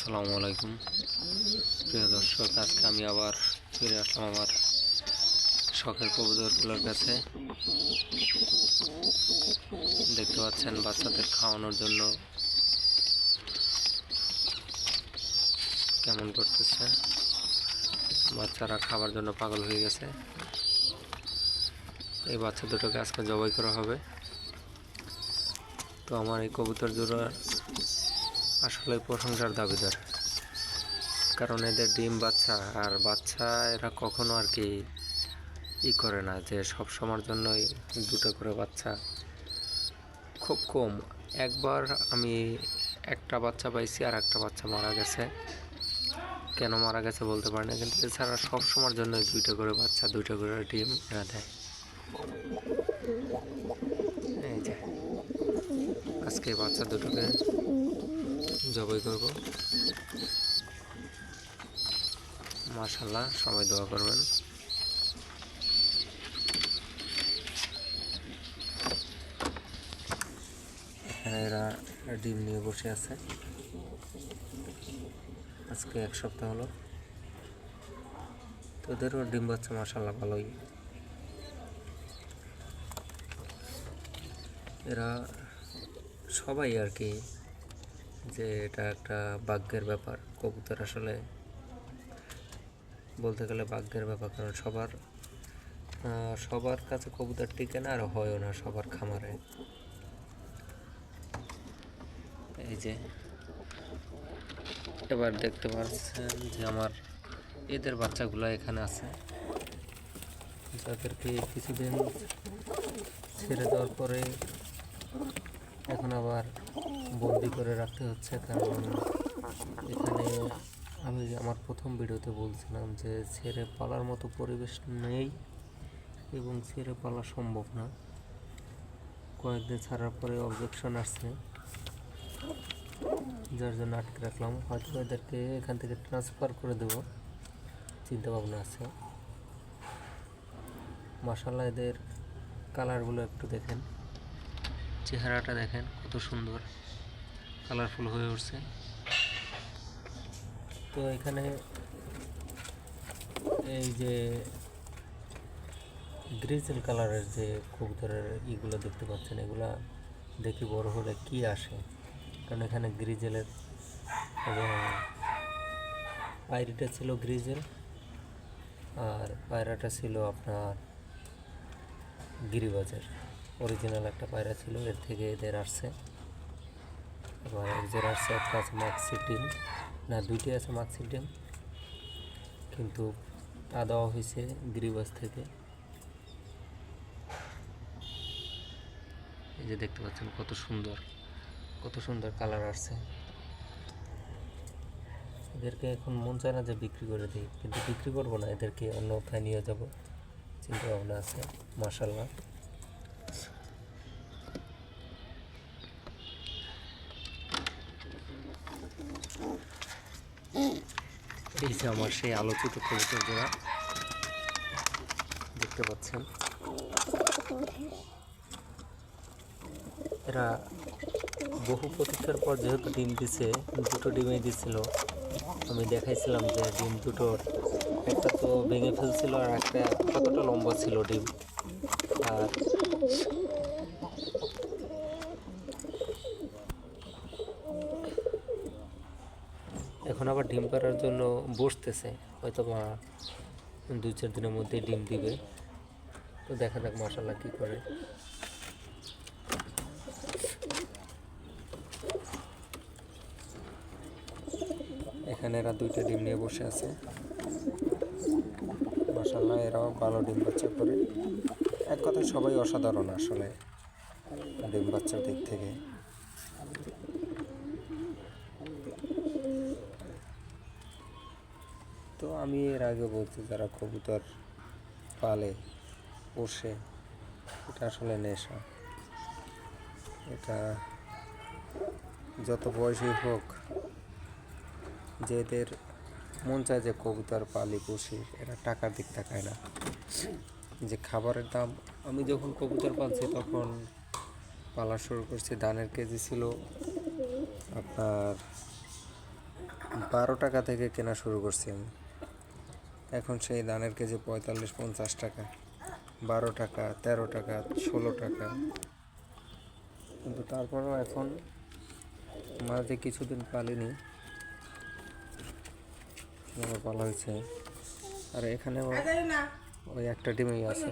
আসসালামু আলাইকুম প্রিয় দর্শক, আজকে আমি আবার ফিরে আসলাম আমার শখের কবুতরগুলোর কাছে। দেখতে পাচ্ছেন বাচ্চাদের খাওয়ানোর জন্য কেমন করতেছে। বাচ্চারা খাবার জন্য পাগল হয়ে গেছে। এই বাচ্চা দুটোকে আজকে জবাই করা হবে। তো আমার এই কবুতর জোড়া আসলে প্রশংসার দাবিদার, কারণ এদের ডিম বাচ্চা আর বাচ্চা এরা কখনো আর কি করে না যে সব সময়ের জন্যই দুটো করে বাচ্চা, খুব কম। একবার আমি একটা বাচ্চা পাইছি আর একটা বাচ্চা মারা গেছে। কেন মারা গেছে বলতে পারি না, কিন্তু এছাড়া সব সময়ের জন্য দুইটা করে বাচ্চা, দুইটা করে ডিম এরা দেয়। এই যে আজকে বাচ্চা দুটোকে জবাই করব। মাশাআল্লাহ, সবাই দোয়া করবেন। এখানে এরা ডিম নিয়ে বসে আছে। আজকে এক সপ্তাহ হলো। তো ওদেরও ডিম বাচ্চা মাশাআল্লাহ ভালোই। এরা সবাই আর কি, যে এটা একটা ভাগ্যের ব্যাপার। কবুতর আসলে বলতে গেলে ভাগ্যের ব্যাপার, কারণ সবার কাছে কবুতর টিকে না, আর হয়ও না সবার খামারে। এই যে এবার দেখতে পাচ্ছেন যে আমার এদের বাচ্চাগুলো এখানে আছে, যাদেরকে কিছুদিন ছেড়ে দেওয়ার পরে এখন আবার বন্দি করে রাখতে হচ্ছে। কারণ এখানে আমি আমার প্রথম ভিডিওতে বলছিলাম যে ছেড়ে পালার মতো পরিবেশ নেই এবং ছেড়ে পালা সম্ভব না। কয়েকদিন ছাড়ার পরে অবজেকশন আসছে, যার জন্য আটকে রাখলাম। হয়তো এদেরকে এখান থেকে ট্রান্সফার করে দেব চিন্তা ভাবনা আছে। মাশাআল্লাহ, এদের কালারগুলো একটু দেখেন, চেহারাটা দেখেন কত সুন্দর কালারফুল হয়ে উঠছে। তো এখানে এই যে গ্রিজেল কালারের যে কবুতরের ইগুলো দেখতে পাচ্ছেন, এগুলা দেখি বড় হলে কি আসে। কারণ এখানে গ্রিজেলের এবং পায়রিটা ছিল গ্রিজেল, আর পায়রাটা ছিল আপনার গিরিবাজের অরিজিনাল একটা পায়রা ছিল। এর থেকে এদের আসছে। এবার এদের আসছে একটা আছে মাক্সি ডিম, না দুইটি আছে মাক্সি ডিম, কিন্তু তা দেওয়া হয়েছে গিরিবাজ থেকে। এই যে দেখতে পাচ্ছেন কত সুন্দর কালার আসছে। এদেরকে এখন মন চায় না যে বিক্রি করে দিই, কিন্তু বিক্রি করবো না, এদেরকে অন্য কোথায় নিয়ে যাব চিন্তা ভাবনা আছে। মাশাআল্লাহ, এই যে আমার সেই আলোচিত কবুতর জোড়া দেখতে পাচ্ছেন। এরা বহু প্রতীক্ষার পর যেহেতু ডিম দিছে, দুটো ডিমই দিছিল। আমি দেখাইছিলাম যে ডিম দুটোর একটা তো ভেঙে ফেলছিল, আর একটা কতটা লম্বা ছিল ডিম। আর এখন আবার ডিম পাড়ার জন্য বসতেছে, হয়তো বা 2-4 দিনের মধ্যে ডিম দিবে। তো দেখা যাক মাশাআল্লাহ কী করে। এখানে এরা 2টা ডিম নিয়ে বসে আছে। মাশাআল্লাহ, এরাও ভালো ডিম বাচ্চা করে। এক কথায় সবাই অসাধারণ আসলে ডিম বাচ্চার দিক থেকে। তো আমি এর আগে বলছি, যারা কবুতর পালে পোষে, এটা আসলে নেশা। এটা যত বয়সী হোক, যে এদের মন চায় যে কবুতর পালি পুষি, এরা টাকার দিক তাকায় না। যে খাবারের দাম, আমি যখন কবুতর পালছি তখন পালা শুরু করছি, ধানের কেজি ছিল আপনার 12 টাকা থেকে কেনা শুরু করছি আমি। এখন সেই ধানের কেজি 45-50 টাকা, 12 টাকা, 13 টাকা, 16 টাকা। কিন্তু তারপরেও এখন মাঝে কিছুদিন পালিনি, পালা হয়েছে। আর এখানেও ওই একটা ডিমই আছে।